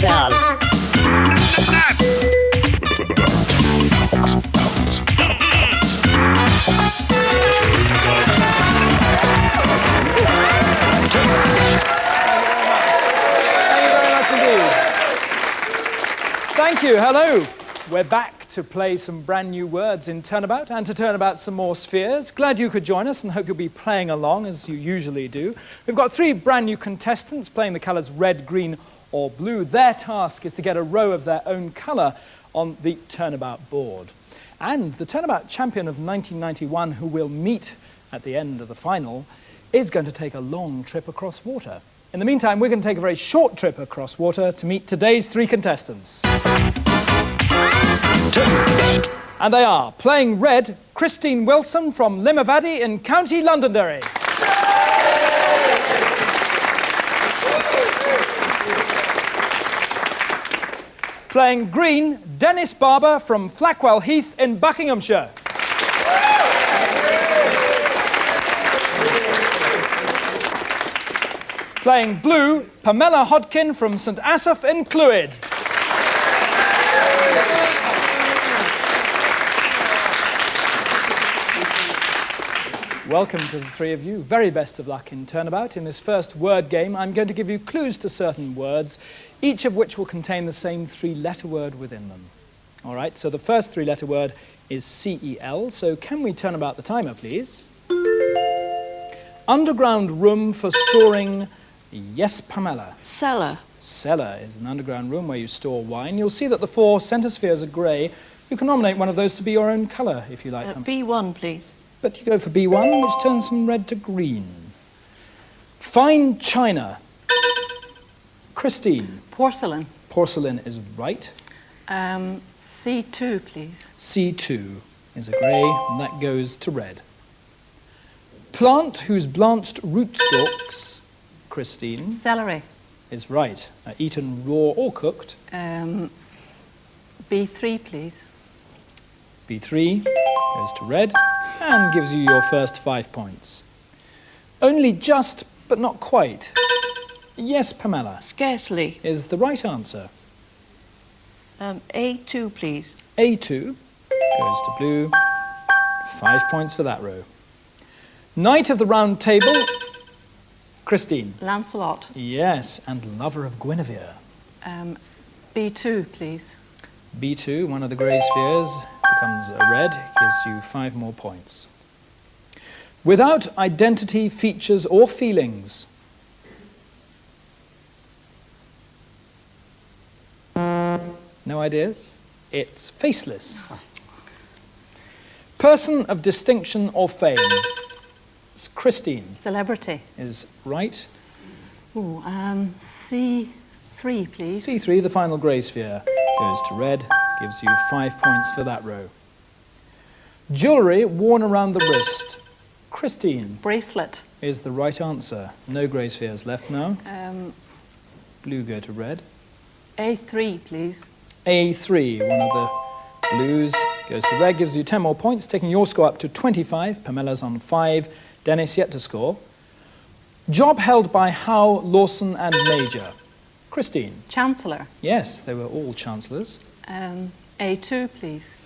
Montreal. Thank you. Hello. We're back to play some brand new words in Turnabout and to turn about some more spheres. Glad you could join us and hope you'll be playing along as you usually do. We've got 3 brand new contestants playing the colours red, green or blue. Their task is to get a row of their own colour on the Turnabout board. And the Turnabout champion of 1991, who we'll meet at the end of the final, is going to take a long trip across water. In the meantime, we're going to take a very short trip across water to meet today's 3 contestants. And they are, playing red, Christine Wilson from Limavady in County Londonderry. Playing green, Dennis Barber from Flackwell Heath in Buckinghamshire. Playing blue, Pamela Hodkin from St Asaph in Clwyd. Welcome to the 3 of you. Very best of luck in Turnabout. In this first word game, I'm going to give you clues to certain words, each of which will contain the same 3-letter word within them. All right, so the first 3-letter word is C-E-L, so can we turn about the timer, please? Underground room for storing... Yes, Pamela. Cellar. Cellar is an underground room where you store wine. You'll see that the 4 centre spheres are grey. You can nominate one of those to be your own colour, if you like. B1, please. But you go for B1, which turns from red to green. Fine china. Christine. Porcelain. Porcelain is right. C2, please. C2 is a grey, and that goes to red. Plant whose blanched rootstocks, Christine. Celery. Is right. Eaten raw or cooked. B3, please. B3 goes to red and gives you your first 5 points. Only just, but not quite. Yes, Pamela. Scarcely. Is the right answer. A2, please. A2 goes to blue. 5 points for that row. Knight of the Round Table, Christine. Lancelot. Yes, and lover of Guinevere. B2, please. B2, one of the grey spheres, becomes a red, gives you 5 more points. Without identity, features or feelings. No ideas? It's faceless. Person of distinction or fame. It's Christine. Celebrity. Is right. Ooh, C3, please. C3, the final grey sphere, goes to red, gives you 5 points for that row. Jewellery worn around the wrist. Christine. Bracelet. Is the right answer. No grey spheres left now. Blue go to red. A3, please. A3, one of the blues, goes to red, gives you 10 more points, taking your score up to 25. Pamela's on 5. Dennis yet to score. Job held by Howe, Lawson and Major. Christine. Chancellor. Yes, they were all chancellors. A2, please.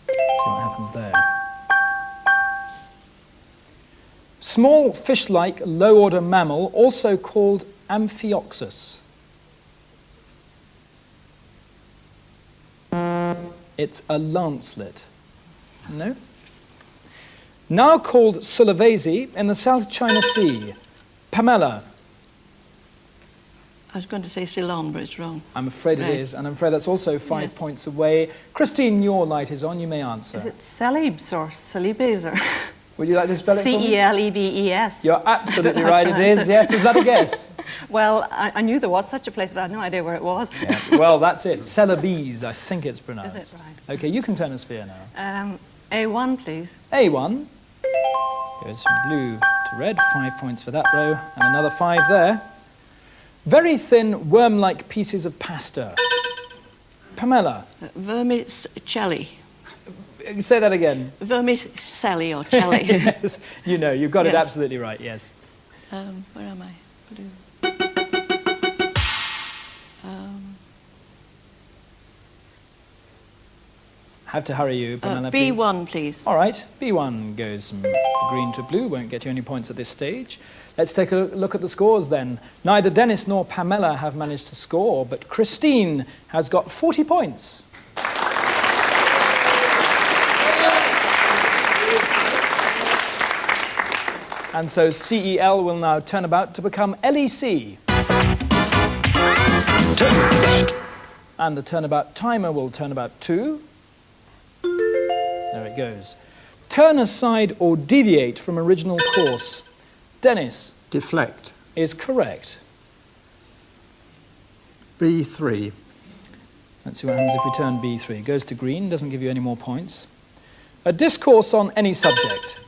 See what happens there. Small fish-like low-order mammal, also called Amphioxus. It's a lancelet. No? Now called Sulawesi in the South China Sea. Pamela. I was going to say Ceylon, but it's wrong. I'm afraid it is, and I'm afraid that's also 5 points away. Christine, your light is on. You may answer. Is it Celebes or Celebes or... Would you like to spell it for me? C-E-L-E-B-E-S. You're absolutely right, it is. Yes, was that a guess? Well, I knew there was such a place, but I had no idea where it was. Yeah. Well, that's it. Celebes, I think it's pronounced. Is it right? Okay, you can turn a sphere now. A1, please. A1 goes from blue to red. 5 points for that row, and another 5 there. Very thin, worm-like pieces of pasta. Pamela. Vermicelli. Say that again. Vermicelli or celli. Yes, you know, you've got it Yes. absolutely right, yes. Where am I? Blue. Have to hurry you, Pamela, B1, please. All right, B1 goes from green to blue, won't get you any points at this stage. Let's take a look at the scores then. Neither Dennis nor Pamela have managed to score, but Christine has got 40 points. And so CEL will now turn about to become LEC. And the turnabout timer will turn about 2. There it goes. Turn aside or deviate from original course. Dennis. Deflect. Is correct. B3. Let's see what happens if we turn B3. Goes to green, doesn't give you any more points. A discourse on any subject.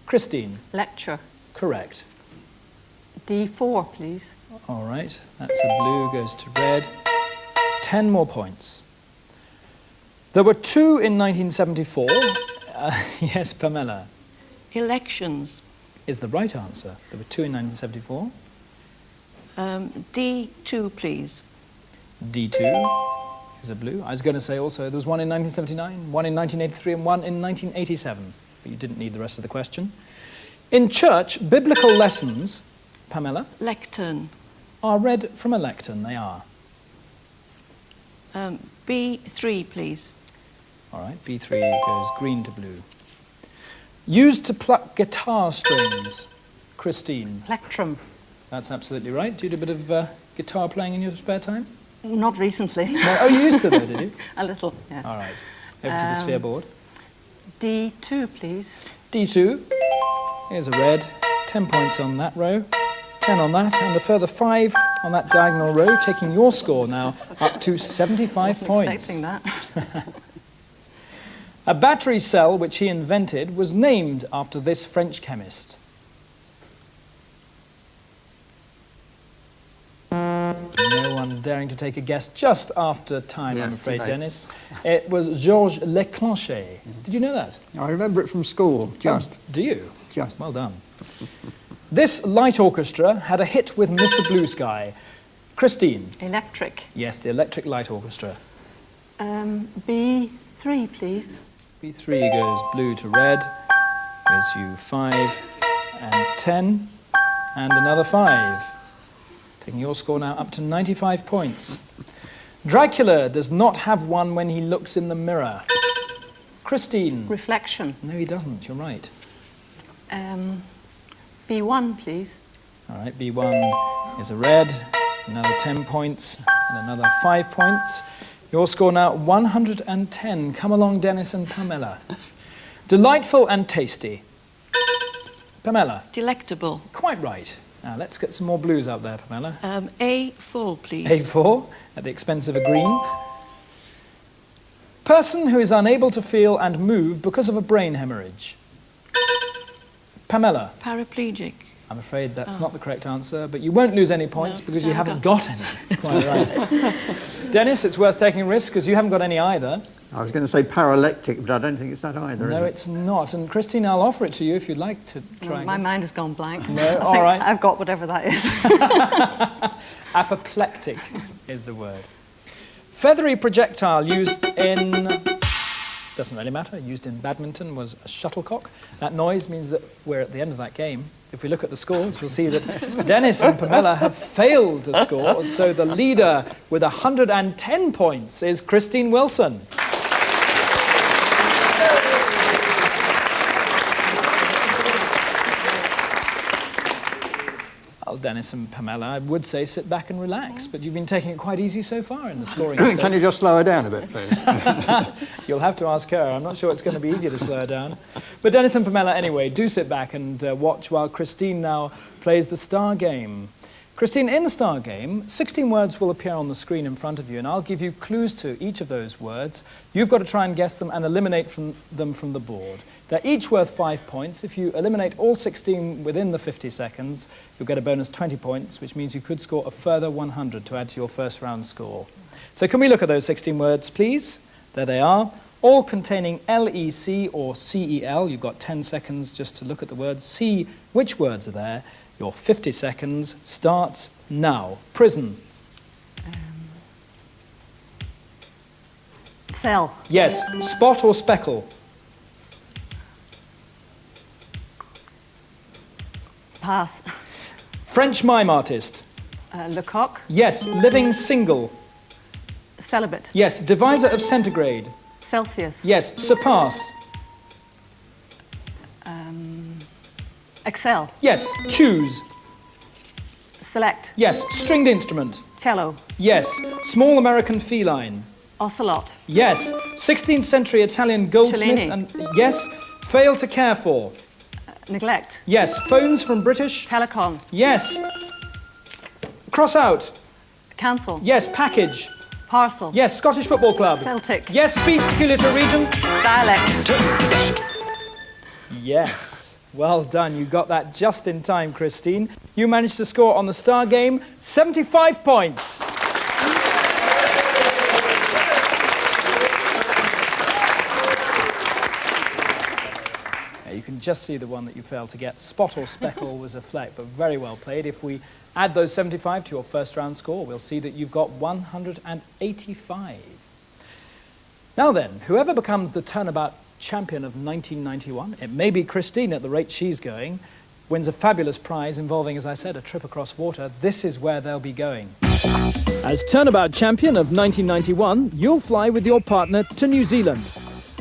Christine. Lecture. Correct. D4, please. All right, that's a blue, goes to red. 10 more points. There were 2 in 1974. Yes, Pamela. Elections. Is the right answer. There were 2 in 1974. D2, please. D2 is a blue. I was going to say also there was 1 in 1979, 1 in 1983 and 1 in 1987. But you didn't need the rest of the question. In church, biblical lessons, Pamela, Lectern. are read from a lectern. They are. B3, please. All right, B3 goes green to blue. Used to pluck guitar strings, Christine. Plectrum. That's absolutely right. Do you do a bit of guitar playing in your spare time? Not recently. No? Oh, you used to though, did you? A little, yes. All right. Over to the sphere board. D2, please. D2. Here's a red. 10 points on that row. 10 on that, and a further 5 on that diagonal row, taking your score now up to 75 points. Expecting that. A battery cell which he invented was named after this French chemist. No one daring to take a guess just after time, Yes, I'm afraid, today. Dennis. It was Georges Leclanché. Did you know that? I remember it from school, just. Oh, do you? Just. Well done. This light orchestra had a hit with Mr. Blue Sky. Christine. Electric. Yes, the Electric Light Orchestra. B3, please. B3 goes blue to red, gives you 5 and 10, and another 5. Taking your score now up to 95 points. Dracula does not have one when he looks in the mirror. Christine. Reflection. No, he doesn't, you're right. B1, please. All right, B1 is a red, another 10 points, and another 5 points. Your score now 110. Come along, Dennis and Pamela. Delightful and tasty. Pamela. Delectable. Quite right. Now let's get some more blues out there, Pamela. A4, please. A4 at the expense of a green. Person who is unable to feel and move because of a brain hemorrhage. Pamela. Paraplegic. I'm afraid that's not the correct answer, but you won't lose any points No, because you haven't haven't got any. Quite right. Dennis, it's worth taking a risk because you haven't got any either. I was going to say paralectic, but I don't think it's that either, No, is it? it's not. And Christine, I'll offer it to you if you'd like to try. My mind has gone blank. No, all right. I've got whatever that is. Apoplectic is the word. Feathery projectile used in... doesn't really matter. Used in badminton was a shuttlecock. That noise means that we're at the end of that game. If we look at the scores, you'll see that Dennis and Pamela have failed to score, so the leader with 110 points is Christine Wilson. Well, Dennis and Pamela, I would say sit back and relax, but you've been taking it quite easy so far in the scoring Can you stakes. just slow her down a bit, please? You'll have to ask her. I'm not sure it's going to be easy to slow her down. But Dennis and Pamela, anyway, do sit back and watch while Christine now plays the star game. Christine, in the star game, 16 words will appear on the screen in front of you, and I'll give you clues to each of those words. You've got to try and guess them and eliminate them from the board. They're each worth 5 points. If you eliminate all 16 within the 50 seconds, you'll get a bonus 20 points, which means you could score a further 100 to add to your first round score. So can we look at those 16 words, please? There they are, all containing LEC or CEL. You've got 10 seconds just to look at the words, see which words are there. Your 50 seconds starts now. Prison. Cell. Yes. Spot or speckle? Pass. French mime artist? Lecoq. Yes. Living single? Celibate. Yes. Divisor of centigrade? Celsius. Yes. Surpass? Excel. Yes. Choose? Select. Yes. Stringed instrument? Cello. Yes. Small American feline? Ocelot. Yes. 16th century Italian goldsmith? Cellini. And yes. Fail to care for? Neglect. Yes. Phones from British? Telecom. Yes. Cross out? Cancel. Yes. Package? Parcel. Yes. Scottish Football Club? Celtic. Yes. Speech peculiar to a region? Dialect. Yes. Well done. You got that just in time, Christine. You managed to score on the Star Game 75 points. You can just see the one that you failed to get. Spot or speckle was a fleck, but very well played. If we add those 75 to your first round score, we'll see that you've got 185. Now then, whoever becomes the Turnabout champion of 1991, it may be Christine at the rate she's going, wins a fabulous prize involving, as I said, a trip across water. This is where they'll be going. As Turnabout champion of 1991, you'll fly with your partner to New Zealand.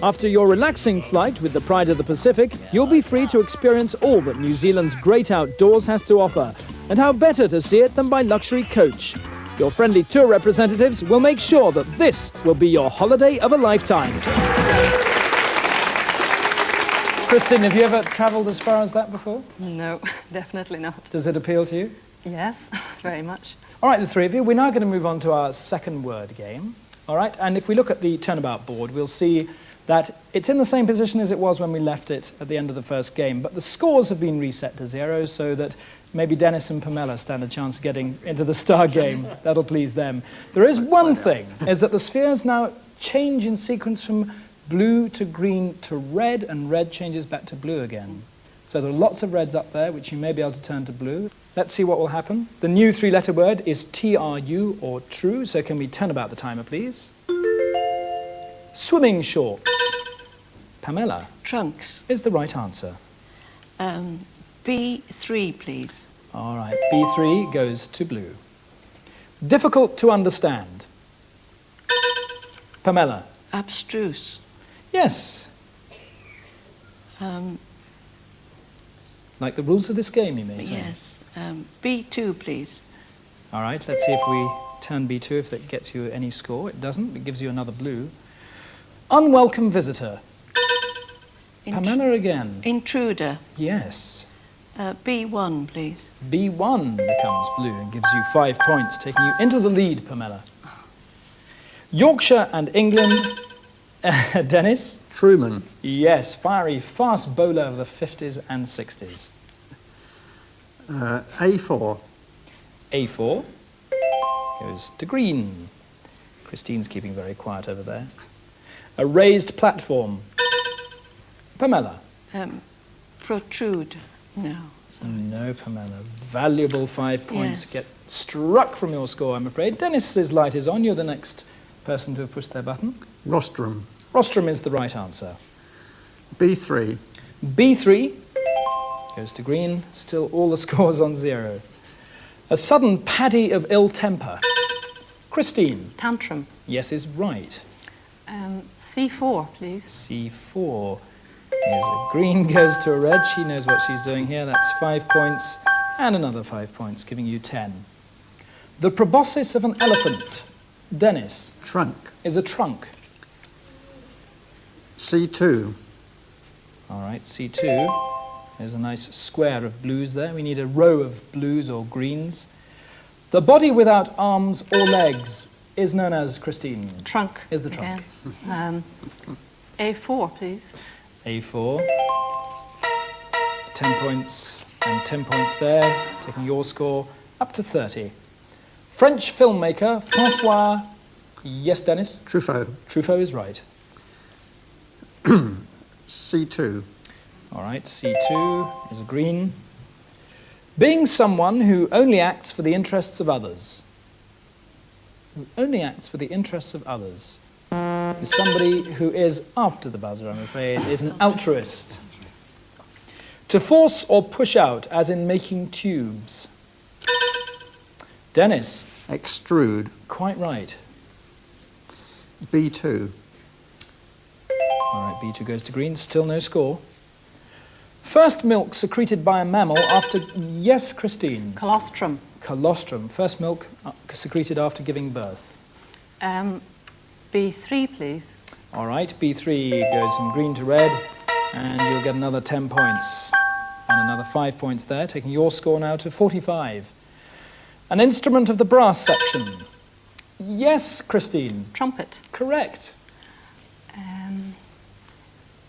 After your relaxing flight with the Pride of the Pacific, you'll be free to experience all that New Zealand's great outdoors has to offer. And how better to see it than by luxury coach? Your friendly tour representatives will make sure that this will be your holiday of a lifetime. Christine, have you ever travelled as far as that before? No, definitely not. Does it appeal to you? Yes, very much. All right, the three of you, we're now going to move on to our second word game. All right, and if we look at the Turnabout board, we'll see that it's in the same position as it was when we left it at the end of the first game, but the scores have been reset to 0 so that maybe Dennis and Pamela stand a chance of getting into the Star Game. That'll please them. There is one thing, is that the spheres now change in sequence from blue to green to red, and red changes back to blue again. So there are lots of reds up there, which you may be able to turn to blue. Let's see what will happen. The new three-letter word is TRU, or true, so can we turn about the timer, please? Swimming shorts. Pamela Trunks. is the right answer. B3, please. All right, B3 goes to blue. Difficult to understand. Pamela. Abstruse. Yes. Like the rules of this game, you may say. Yes. B2, please. All right, let's see if we turn B2, if it gets you any score. It doesn't, it gives you another blue. Unwelcome visitor. Pamela again. Intruder. Yes. B1, please. B1 becomes blue and gives you 5 points, taking you into the lead, Pamela. Yorkshire and England. Dennis? Truman. Yes, fiery, fast bowler of the 50s and 60s. A4. A4 goes to green. Christine's keeping very quiet over there. A raised platform. Pamela? Protrude. No. Sorry. No, Pamela. Valuable 5 points Yes. get struck from your score, I'm afraid. Dennis's light is on. You're the next person to have pushed their button. Rostrum. Rostrum is the right answer. B3. B3 goes to green. Still all the scores on 0. A sudden paddy of ill temper. Christine? Tantrum. Yes is right. C4, please. C4 is a green, goes to a red. She knows what she's doing here. That's 5 points and another 5 points, giving you 10. The proboscis of an elephant, Dennis, Trunk. is a trunk. C2. All right, C2. There's a nice square of blues there. We need a row of blues or greens. The body without arms or legs is known as, Christine, Trunk. is the trunk. Again. A4, please. A4. 10 points and 10 points there, taking your score up to 30. French filmmaker Francois, yes, Dennis? Truffaut. Truffaut is right. C2. All right, C2 is a green. Being someone who only acts for the interests of others. Who only acts for the interests of others. is somebody who is after the buzzer, I'm afraid, is an altruist. To force or push out, as in making tubes. Dennis, Extrude. quite right. B2. All right, B2 goes to green, still no score. First milk secreted by a mammal after... Yes, Christine. Colostrum. Colostrum. First milk secreted after giving birth. B3, please. All right, B3 goes from green to red, and you'll get another 10 points. And another 5 points there, taking your score now to 45. An instrument of the brass section. Yes, Christine. Trumpet. Correct.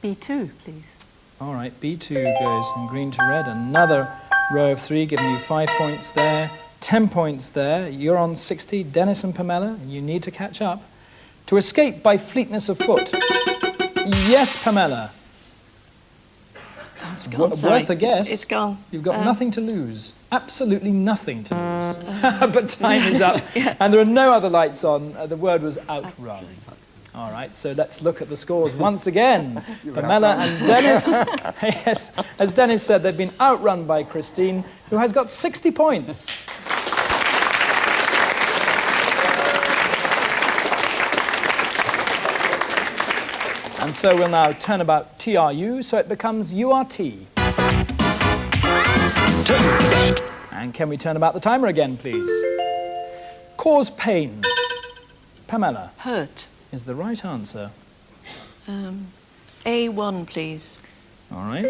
B2, please. All right, B2 goes from green to red. Another row of 3, giving you 5 points there, 10 points there. You're on 60. Dennis and Pamela, you need to catch up. To escape by fleetness of foot. Yes, Pamela. It's gone, sorry. Worth a guess. It's gone. You've got nothing to lose. Absolutely nothing to lose. But time is up. Yeah. And there are no other lights on. The word was outrun. All right, so let's look at the scores once again. Pamela and Dennis. Yes, as Dennis said, they've been outrun by Christine, who has got 60 points. And so we'll now turn about TRU, so it becomes URT. And can we turn about the timer again, please? Cause pain. Pamela Hurt. is the right answer. A1, please. All right.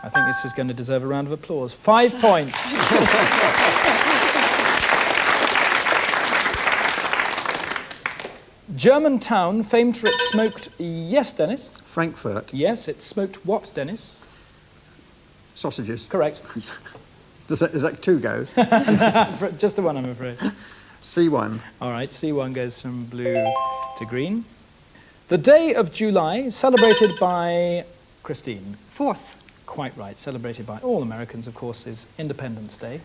I think this is going to deserve a round of applause. 5 points. German town famed for its smoked... Yes, Dennis? Frankfurt. Yes, it's smoked what, Dennis? Sausages. Correct. Is that 2 go? Just the one, I'm afraid. C1. All right, C1 goes from blue to green. The day of July, celebrated by Christine. 4th. Quite right, celebrated by all Americans, of course, is Independence Day.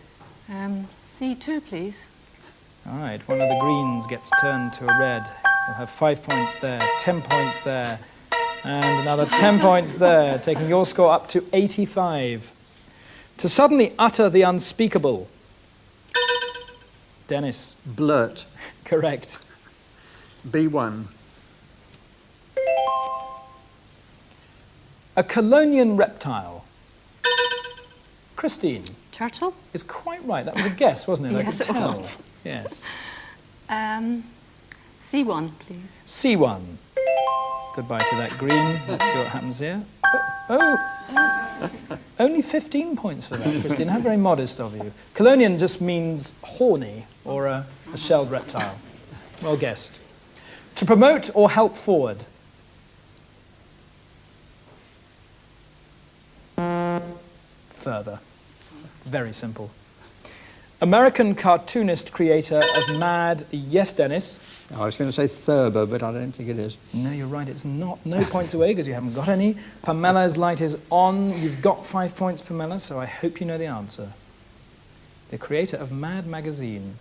C2, please. All right, one of the greens gets turned to a red. You'll have 5 points there, 10 points there, and another 10 points there, taking your score up to 85. To suddenly utter the unspeakable. Dennis. Blurt. Correct. B1. A Colonian reptile. Christine Turtle. is quite right. That was a guess, wasn't it? I Yes, could it tell. was. Yes. C1, please. C1. Goodbye to that green. Let's see what happens here. Oh, only 15 points for that, Christine. How very modest of you. Colonian just means horny or a shelled reptile. Well guessed. To promote or help forward. Further. Very simple. American cartoonist creator of Mad... Yes, Dennis? I was going to say Thurber, but I don't think it is. No, you're right, it's not. No points away because you haven't got any. Pamela's light is on. You've got 5 points, Pamela, so I hope you know the answer. The creator of Mad magazine.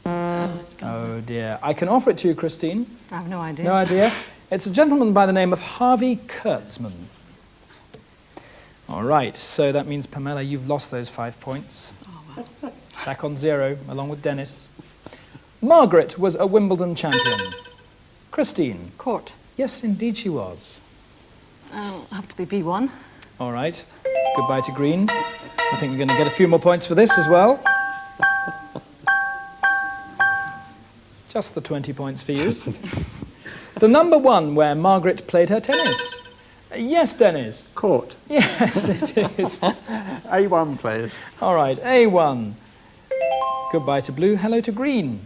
It's gone. Oh dear. I can offer it to you, Christine. I have no idea. No idea. It's a gentleman by the name of Harvey Kurtzman. All right, so that means, Pamela, you've lost those 5 points. Oh, well. Back on 0, along with Dennis. Margaret was a Wimbledon champion. Christine. Court. Yes, indeed she was. I'll have to be B1. All right. Goodbye to green. I think you're going to get a few more points for this as well. Just the 20 points for you. The number 1 where Margaret played her tennis. Yes, Dennis. Court. Yes, it is. A1, please. All right, A1. Goodbye to blue, hello to green.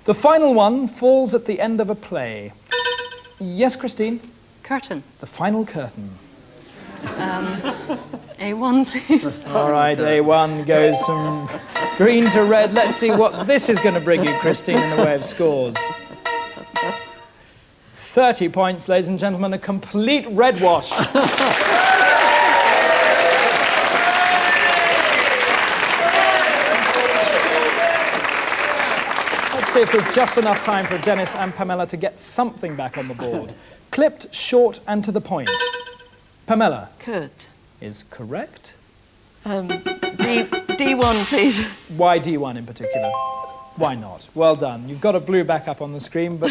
The final one falls at the end of a play. Yes, Christine? Curtain. The final curtain. A1, please. All right, A1 goes from green to red. Let's see what this is going to bring you, Christine, in the way of scores. 30 points, ladies and gentlemen, a complete red wash. see if there's just enough time for Dennis and Pamela to get something back on the board. Clipped, short, and to the point. Pamela Kurt. is correct. D1, please. Why D1 in particular? Why not? Well done. You've got a blue back up on the screen, but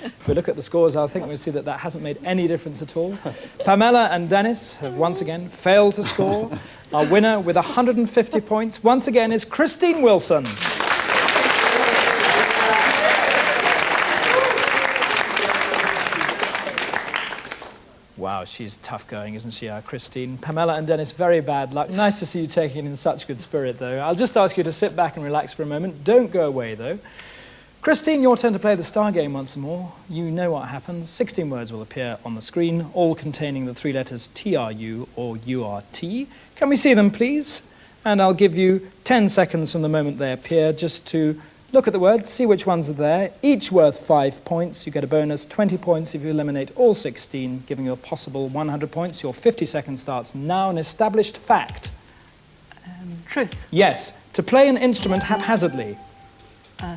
if we look at the scores, I think we'll see that that hasn't made any difference at all. Pamela and Dennis have once again failed to score. Our winner with 150 points, once again, is Christine Wilson. Wow, she's tough going, isn't she, Christine? Pamela and Dennis, very bad luck. Nice to see you taking it in such good spirit, though. I'll just ask you to sit back and relax for a moment. Don't go away, though. Christine, your turn to play the star game once more. You know what happens. 16 words will appear on the screen, all containing the three letters TRU or URT. Can we see them, please? And I'll give you 10 seconds from the moment they appear just to look at the words, see which ones are there, each worth 5 points. You get a bonus, 20 points if you eliminate all 16, giving you a possible 100 points. Your 50 seconds starts now. An established fact. Truth. Yes. To play an instrument haphazardly.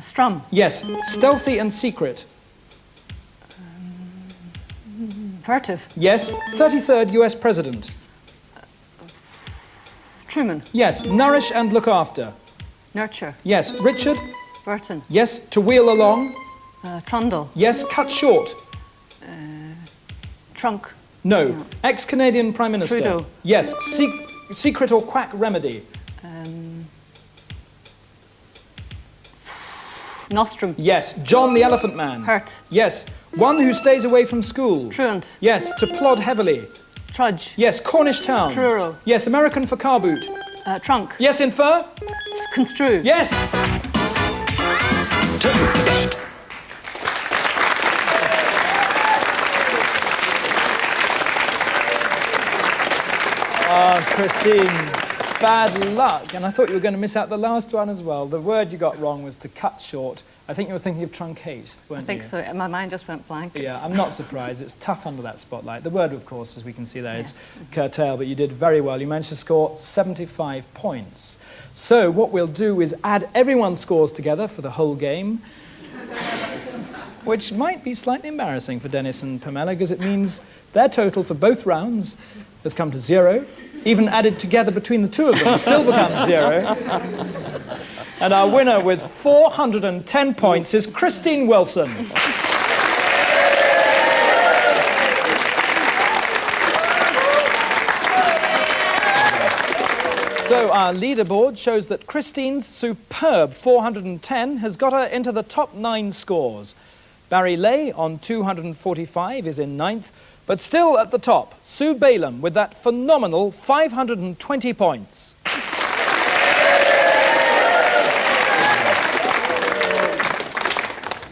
Strum. Yes. Stealthy and secret. Furtive. Yes. 33rd US President. Truman. Yes. Nourish and look after. Nurture. Yes. Richard. Burton. Yes. To wheel along. Trundle. Yes. Cut short. Trunk. No. Ex-Canadian Prime Minister. Trudeau. Yes. Secret or quack remedy. Nostrum. Yes. John the Elephant Man. Hurt. Yes. One who stays away from school. Truant. Yes. To plod heavily. Trudge. Yes. Cornish town. Truro. Yes. American for car boot. Trunk. Yes. Infer. Construe. Yes. Christine, bad luck. And I thought you were going to miss out the last one as well. The word you got wrong was to cut short. I think you were thinking of truncate, weren't you? I think so. My mind just went blank. Yeah, I'm not surprised. It's tough under that spotlight. The word, of course, as we can see there, is curtail, but you did very well. You managed to score 75 points. So what we'll do is add everyone's scores together for the whole game, which might be slightly embarrassing for Dennis and Pamela, because it means their total for both rounds has come to 0. Even added together between the two of them still becomes 0. And our winner with 410 points is Christine Wilson. So our leaderboard shows that Christine's superb 410 has got her into the top 9 scores. Barry Lay on 245 is in 9th, but still at the top, Sue Balaam with that phenomenal 520 points.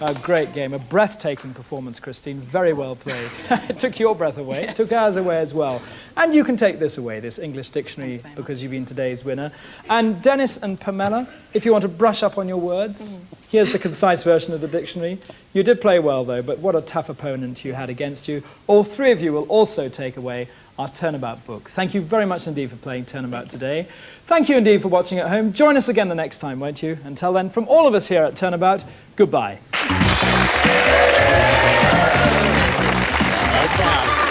A great game, a breathtaking performance, Christine. Very well played. It took your breath away. It took ours away as well. And you can take this away, this English dictionary, because you've been today's winner. And Dennis and Pamela, if you want to brush up on your words, here's the concise version of the dictionary. You did play well, though, but what a tough opponent you had against you. All 3 of you will also take away our Turnabout book. Thank you very much indeed for playing Turnabout today. Thank you indeed for watching at home. Join us again the next time, won't you? Until then, from all of us here at Turnabout, goodbye. Okay.